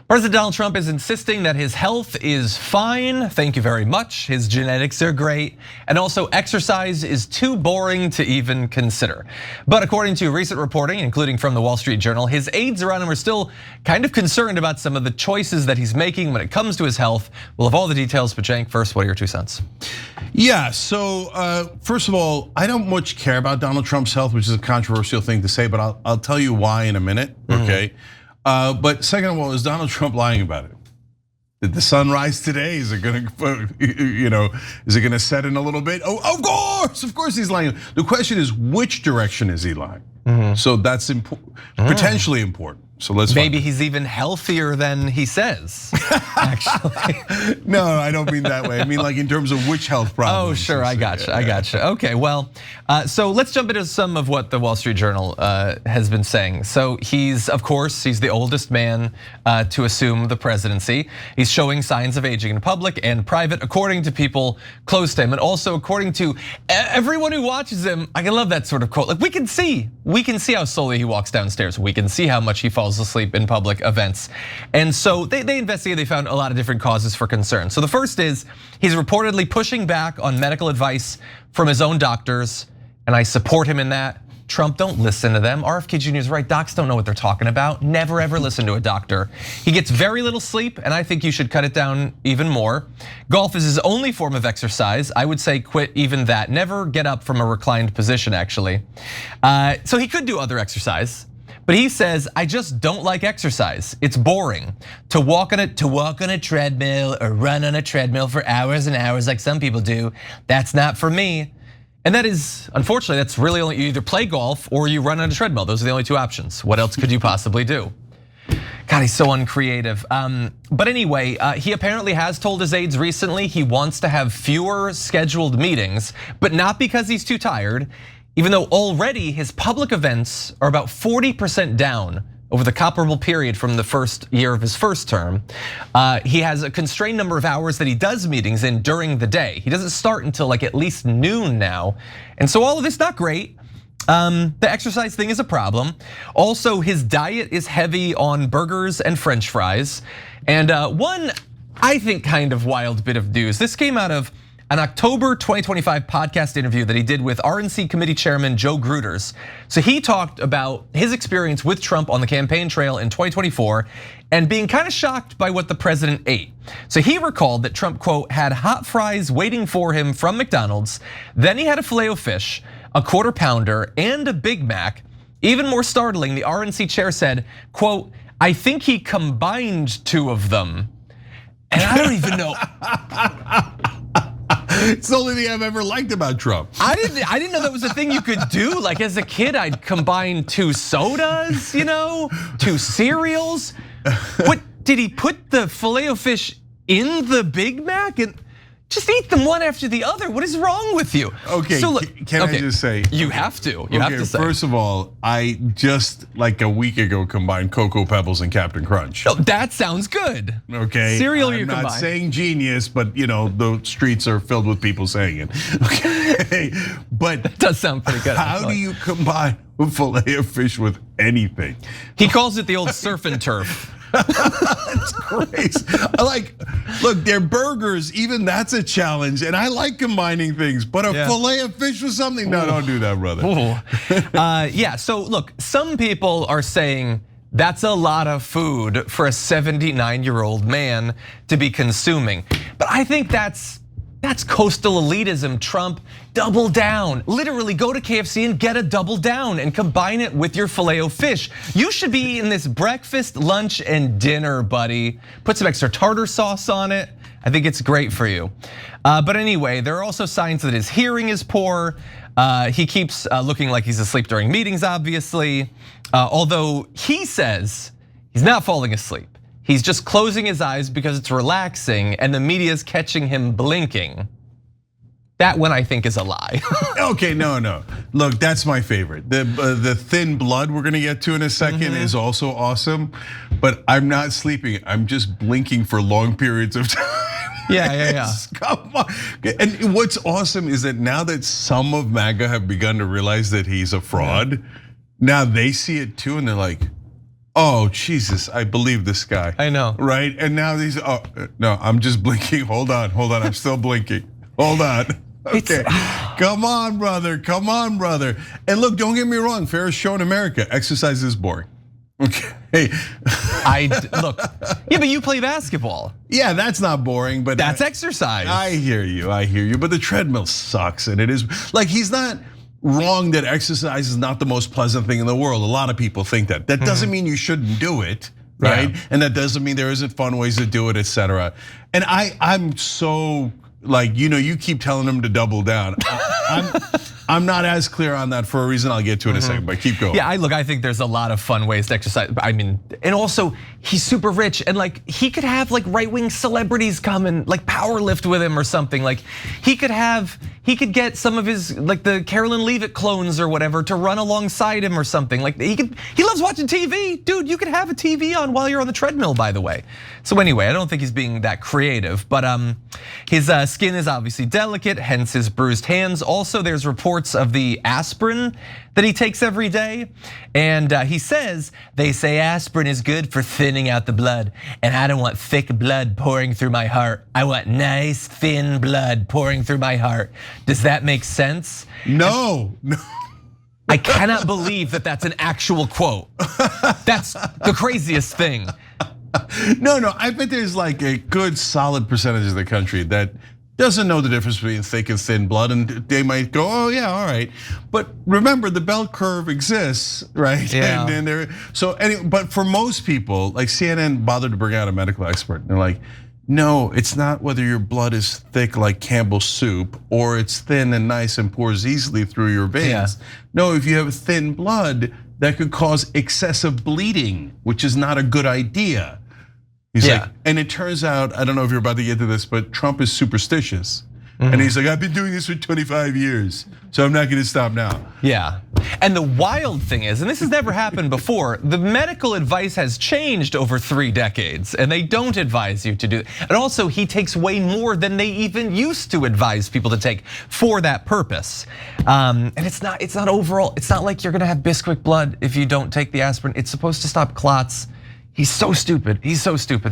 President Donald Trump is insisting that his health is fine, thank you very much, his genetics are great, and also exercise is too boring to even consider. But according to recent reporting, including from the Wall Street Journal, his aides around him are still kind of concerned about some of the choices that he's making when it comes to his health. We'll have all the details, but Cenk, first, what are your 2 cents? Yeah, so first of all, I don't much care about Donald Trump's health, which is a controversial thing to say, but I'll tell you why in a minute, okay? But second of all, is Donald Trump lying about it? Did the sun rise today? Is it gonna, is it gonna set in a little bit? Oh, of course he's lying. The question is, which direction is he lying? So that's potentially important. So let's maybe he's even healthier than he says. Actually, no, I don't mean that way. I mean like in terms of which health problems. Oh, sure, I gotcha. Okay, well, so let's jump into some of what the Wall Street Journal has been saying. So of course, he's the oldest man to assume the presidency. He's showing signs of aging in public and private, according to people close to him, and also according to everyone who watches him. I love that sort of quote. Like we can see how slowly he walks downstairs. We can see how much he falls asleep in public events. And so they investigated, they found a lot of different causes for concern. So the first is he's reportedly pushing back on medical advice from his own doctors, and I support him in that. Trump, don't listen to them. RFK Jr. is right, docs don't know what they're talking about. Never ever listen to a doctor. He gets very little sleep, and I think you should cut it down even more. Golf is his only form of exercise. I would say quit even that. Never get up from a reclined position, actually. So he could do other exercise. But he says, I just don't like exercise. It's boring. To walk on a treadmill or run on a treadmill for hours and hours like some people do, that's not for me. And that is, unfortunately, that's really only, you either play golf or you run on a treadmill. Those are the only 2 options. What else could you possibly do? God, he's so uncreative. But anyway, he apparently has told his aides recently he wants to have fewer scheduled meetings, but not because he's too tired. Even though already his public events are about 40% down over the comparable period from the first year of his first term. He has a constrained number of hours that he does meetings in during the day. He doesn't start until like at least noon now. And so all of this not great. The exercise thing is a problem. Also, his diet is heavy on burgers and French fries. And one, I think, kind of wild bit of news. This came out of an October 2025 podcast interview that he did with RNC committee chairman Joe Gruters. So he talked about his experience with Trump on the campaign trail in 2024 and being kind of shocked by what the president ate. So he recalled that Trump, quote, had hot fries waiting for him from McDonald's. Then he had a Filet-O-Fish, a quarter pounder, and a Big Mac. Even more startling, the RNC chair said, quote, I think he combined 2 of them. And I don't even know. It's the only thing I've ever liked about Trump. I didn't know that was a thing you could do. Like as a kid, I'd combine 2 sodas, 2 cereals. What did he put the Filet-O-Fish in the Big Mac and just eat them one after the other? What is wrong with you? Okay, so look, can I just say? You have to. You have to say. First of all, I just like a week ago combined Cocoa Pebbles and Captain Crunch. Oh, that sounds good. Okay, cereal you combine. I'm not saying genius, but the streets are filled with people saying it. Okay, but that does sound pretty good. How do you combine a Filet-O-Fish with anything? He calls it the old surf and turf. That's crazy. Look, they're burgers, even that's a challenge. And I like combining things, but a Filet-O-Fish with something, no, don't do that, brother. Yeah, so look, some people are saying that's a lot of food for a 79-year-old man to be consuming. But I think that's coastal elitism. Trump, double down. Literally go to KFC and get a double down and combine it with your Filet-O-Fish. You should be eating this breakfast, lunch, and dinner, buddy. Put some extra tartar sauce on it. I think it's great for you. But anyway, there are also signs that his hearing is poor. He keeps looking like he's asleep during meetings, obviously. Although he says he's not falling asleep. He's just closing his eyes because it's relaxing and the media is catching him blinking. That one I think is a lie. Okay, no. Look, that's my favorite. The thin blood we're gonna get to in a second is also awesome, but I'm not sleeping. I'm just blinking for long periods of time. Yeah. Come on. And what's awesome is that now that some of MAGA have begun to realize that he's a fraud, now they see it too and they're like, Oh, Jesus, I believe this guy. I know. Right, and now these, no, I'm just blinking, hold on, I'm still blinking. Hold on, okay. Come on, brother, And look, don't get me wrong, fairest show in America, exercise is boring. Okay. Look, yeah, but you play basketball. Yeah, that's not boring, but that's exercise. I hear you, but the treadmill sucks, and it is, like, he's not wrong that exercise is not the most pleasant thing in the world. A lot of people think that. That doesn't mean you shouldn't do it, right? Yeah. And that doesn't mean there isn't fun ways to do it, etc. And I'm so, like, you keep telling him to double down. I'm not as clear on that for a reason I'll get to in a second, but keep going. Yeah, I think there's a lot of fun ways to exercise. I mean, and also he's super rich, and like he could have like right-wing celebrities come and like power lift with him or something. Like he could get some of his, like the Carolyn Leavitt clones or whatever to run alongside him or something. Like he loves watching TV. Dude, you could have a TV on while you're on the treadmill, by the way. So anyway, I don't think he's being that creative, but his skin is obviously delicate, hence his bruised hands. Also, there's reports of the aspirin that he takes every day. And he says, they say aspirin is good for thinning out the blood. And I don't want thick blood pouring through my heart. I want nice, thin blood pouring through my heart. Does that make sense? No. I cannot believe that that's an actual quote. That's the craziest thing. No, I bet there's like a good solid percentage of the country that doesn't know the difference between thick and thin blood, and they might go, oh yeah, all right. But remember, the bell curve exists, right? Yeah. But for most people, like CNN bothered to bring out a medical expert, and they're like, no, it's not whether your blood is thick like Campbell's soup or it's thin and nice and pours easily through your veins. Yeah. No, if you have thin blood, that could cause excessive bleeding, which is not a good idea. He's like, and it turns out, I don't know if you're about to get to this, but Trump is superstitious. And he's like, I've been doing this for 25 years, so I'm not gonna stop now. Yeah, and the wild thing is, and this has never happened before, the medical advice has changed over 3 decades, and they don't advise you to do it. And also, he takes way more than they even used to advise people to take for that purpose. And it's not overall, it's not like you're gonna have Bisquick blood if you don't take the aspirin. It's supposed to stop clots. He's so stupid,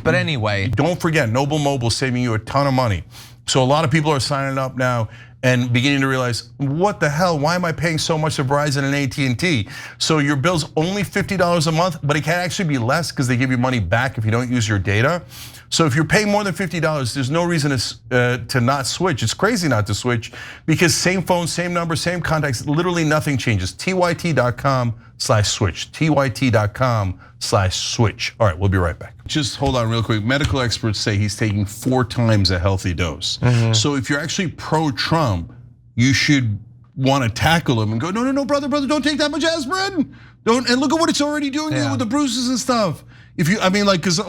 But anyway. Don't forget, Noble Mobile saving you a ton of money. So a lot of people are signing up now and beginning to realize, what the hell, why am I paying so much to Verizon and AT&T? So your bill's only $50 a month, but it can actually be less because they give you money back if you don't use your data. So if you're paying more than $50, there's no reason to not switch. It's crazy not to switch because same phone, same number, same contacts, literally nothing changes. TYT.com/switch, TYT.com/switch. All right, we'll be right back. Just hold on real quick. Medical experts say he's taking 4 times a healthy dose. So if you're actually pro-Trump, you should want to tackle him and go, no, brother, don't take that much aspirin. Don't, and look at what it's already doing with the bruises and stuff. Because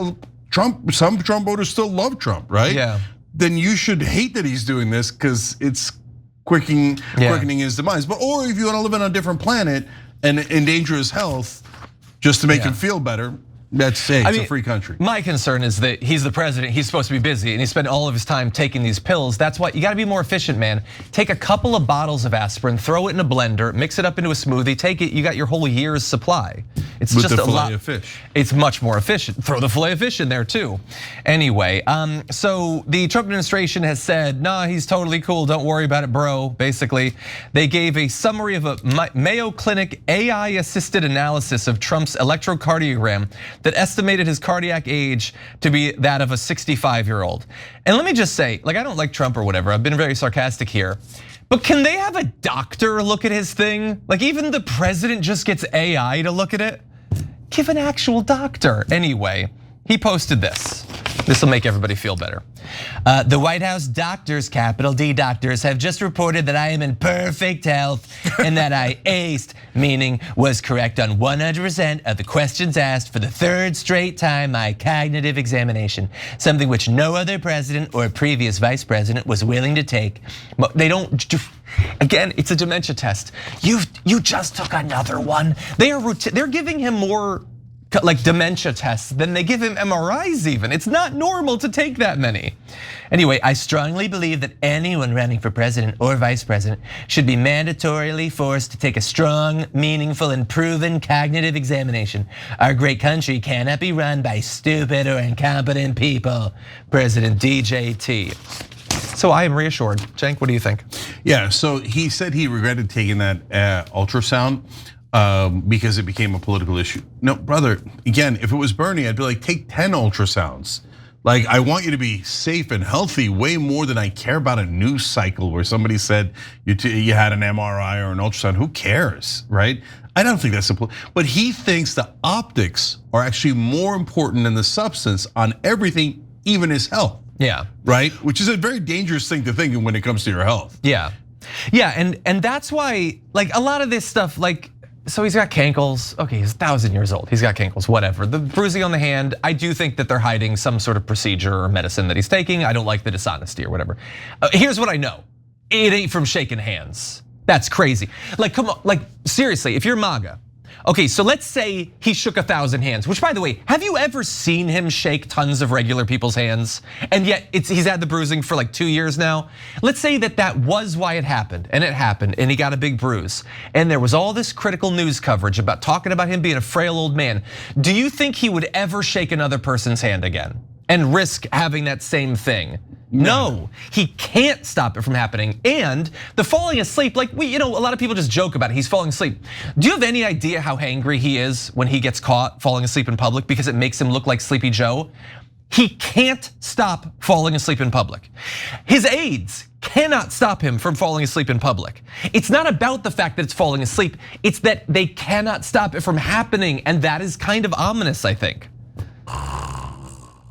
some Trump voters still love Trump, right? Yeah. Then you should hate that he's doing this because it's quickening his demise. Or if you want to live on a different planet and endanger his health just to make him feel better, it's a free country. My concern is that he's the president, he's supposed to be busy, and he spent all of his time taking these pills. That's why you gotta be more efficient, man. Take a couple of bottles of aspirin, throw it in a blender, mix it up into a smoothie, take it, you got your whole year's supply. It's with just the a lot of fish. It's much more efficient. Throw the fillet of fish in there too. Anyway, so the Trump administration has said, nah, he's totally cool, don't worry about it, bro. Basically, they gave a summary of a Mayo Clinic AI-assisted analysis of Trump's electrocardiogram that estimated his cardiac age to be that of a 65-year-old. And let me just say, like, I don't like Trump or whatever, I've been very sarcastic here, but can they have a doctor look at his thing? Like, even the president just gets AI to look at it? Give an actual doctor. Anyway, he posted this. This will make everybody feel better. The White House doctors, capital D doctors, have just reported that I am in perfect health and that I aced, meaning was correct on 100% of the questions asked for the 3rd straight time my cognitive examination, something which no other president or previous vice president was willing to take. But they don't, again, it's a dementia test. You just took another one. They're giving him more like dementia tests, then they give him MRIs even. It's not normal to take that many. Anyway, I strongly believe that anyone running for president or vice president should be mandatorily forced to take a strong, meaningful, and proven cognitive examination. Our great country cannot be run by stupid or incompetent people. President DJT. So I am reassured. Cenk, what do you think? Yeah, so he said he regretted taking that ultrasound because it became a political issue. No, brother, again, if it was Bernie, I'd be like, take 10 ultrasounds. Like, I want you to be safe and healthy way more than I care about a news cycle where somebody said you had an MRI or an ultrasound. Who cares, right? I don't think that's simple. But he thinks the optics are actually more important than the substance on everything, even his health. Yeah. Right? Which is a very dangerous thing to think when it comes to your health. Yeah. Yeah, and that's why, like, a lot of this stuff, like, so he's got cankles. Okay, he's 1,000 years old. He's got cankles, whatever. The bruising on the hand, I do think that they're hiding some sort of procedure or medicine that he's taking. I don't like the dishonesty or whatever. Here's what I know. It ain't from shaking hands. That's crazy. Like, come on, like, seriously, if you're MAGA, okay, so let's say he shook 1,000 hands, which, by the way, have you ever seen him shake tons of regular people's hands? And yet he's had the bruising for like 2 years now. Let's say that was why it happened, and he got a big bruise. And there was all this critical news coverage about talking about him being a frail old man. Do you think he would ever shake another person's hand again and risk having that same thing? No, he can't stop it from happening. And the falling asleep, like a lot of people just joke about it. He's falling asleep. Do you have any idea how angry he is when he gets caught falling asleep in public because it makes him look like Sleepy Joe? He can't stop falling asleep in public. His aides cannot stop him from falling asleep in public. It's not about the fact that it's falling asleep, it's that they cannot stop it from happening, and that is kind of ominous, I think.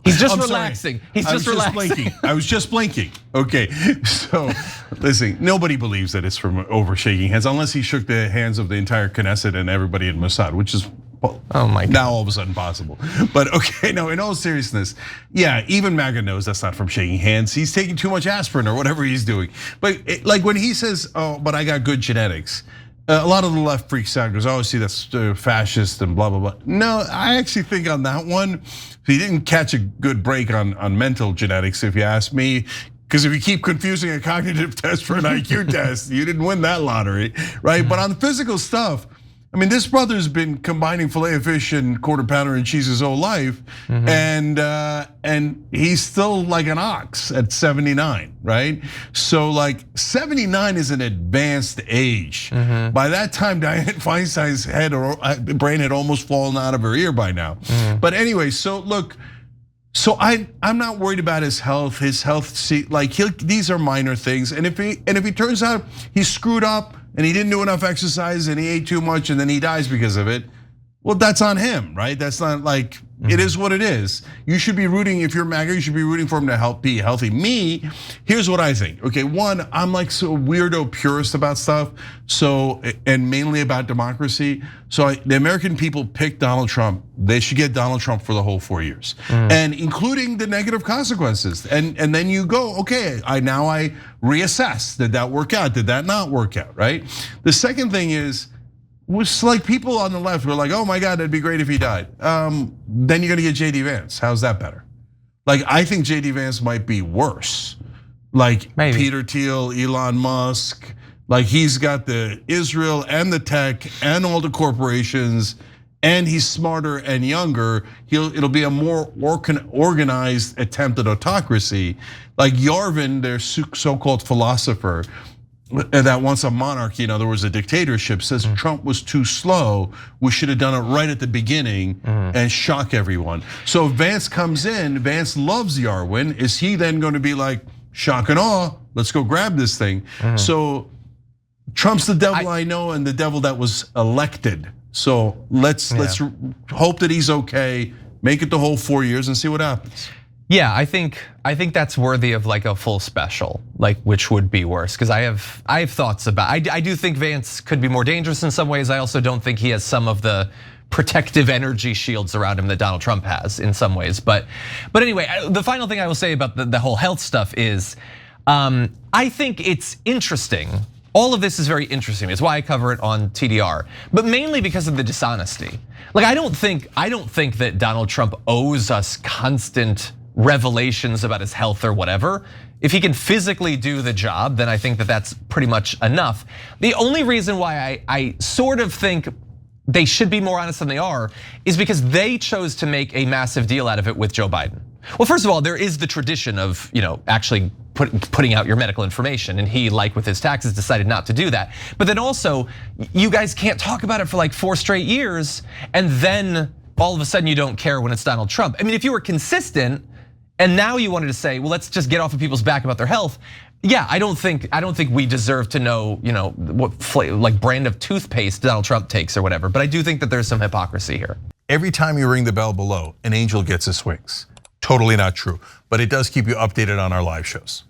He's just relaxing. He's just relaxing. I was just blinking. Okay, so listen, nobody believes that it's from over shaking hands unless he shook the hands of the entire Knesset and everybody in Mossad, which is oh my God. Now all of a sudden possible. But okay, no, in all seriousness, yeah, even MAGA knows that's not from shaking hands. He's taking too much aspirin or whatever he's doing. But like when he says, "Oh, but I got good genetics." A lot of the left freaks out because, oh, see, that's fascist and blah, blah, blah. No, I actually think on that one, he didn't catch a good break on mental genetics, if you ask me. Because if you keep confusing a cognitive test for an IQ test, you didn't win that lottery, right? But on the physical stuff, I mean, this brother's been combining filet of fish and quarter pounder and cheese his whole life, and he's still like an ox at 79, right? So like 79 is an advanced age. By that time, Dianne Feinstein's head or brain had almost fallen out of her ear by now. But anyway, so look. So I'm not worried about his health. His health, these are minor things. And if he turns out he's screwed up and he didn't do enough exercise and he ate too much and then he dies because of it, well, that's on him, right? That's not like, it is what it is. You should be rooting, if you're MAGA, you should be rooting for him to be healthy. Me, here's what I think. Okay, one, I'm like so weirdo purist about stuff, so, and mainly about democracy. So the American people picked Donald Trump. They should get Donald Trump for the whole 4 years, and including the negative consequences. And then you go, okay, I reassess. Did that work out? Did that not work out, right? The second thing is, was like people on the left were like, oh my God, that'd be great if he died. Then you're gonna get JD Vance. How's that better? Like, I think JD Vance might be worse. Like maybe. Peter Thiel, Elon Musk, like he's got the Israel and the tech and all the corporations, and he's smarter and younger. It'll be a more organized attempt at autocracy. Like Yarvin, their so-called philosopher, that wants a monarchy, in other words, a dictatorship, says Trump was too slow. We should have done it right at the beginning and shock everyone. So if Vance comes in, Vance loves Yarwin. Is he then going to be like, shock and awe, let's go grab this thing? So Trump's the devil I know and the devil that was elected. So let's hope that he's okay, make it the whole 4 years and see what happens. Yeah, I think that's worthy of like a full special, like which would be worse, because I have thoughts about. I do think Vance could be more dangerous in some ways. I also don't think he has some of the protective energy shields around him that Donald Trump has in some ways. But anyway, the final thing I will say about the whole health stuff is, I think it's interesting, all of this is very interesting. It's why I cover it on TDR, but mainly because of the dishonesty. Like I don't think that Donald Trump owes us constant revelations about his health or whatever. If he can physically do the job, then I think that that's pretty much enough. The only reason why I sort of think they should be more honest than they are is because they chose to make a massive deal out of it with Joe Biden. Well, first of all, there is the tradition of actually putting out your medical information, and he, like with his taxes, decided not to do that. But then also, you guys can't talk about it for like 4 straight years, and then all of a sudden you don't care when it's Donald Trump. I mean, if you were consistent, and now you wanted to say, well, let's just get off of people's back about their health. Yeah, I don't think we deserve to know, what like brand of toothpaste Donald Trump takes or whatever. But I do think that there's some hypocrisy here. Every time you ring the bell below, an angel gets his wings. Totally not true, but it does keep you updated on our live shows.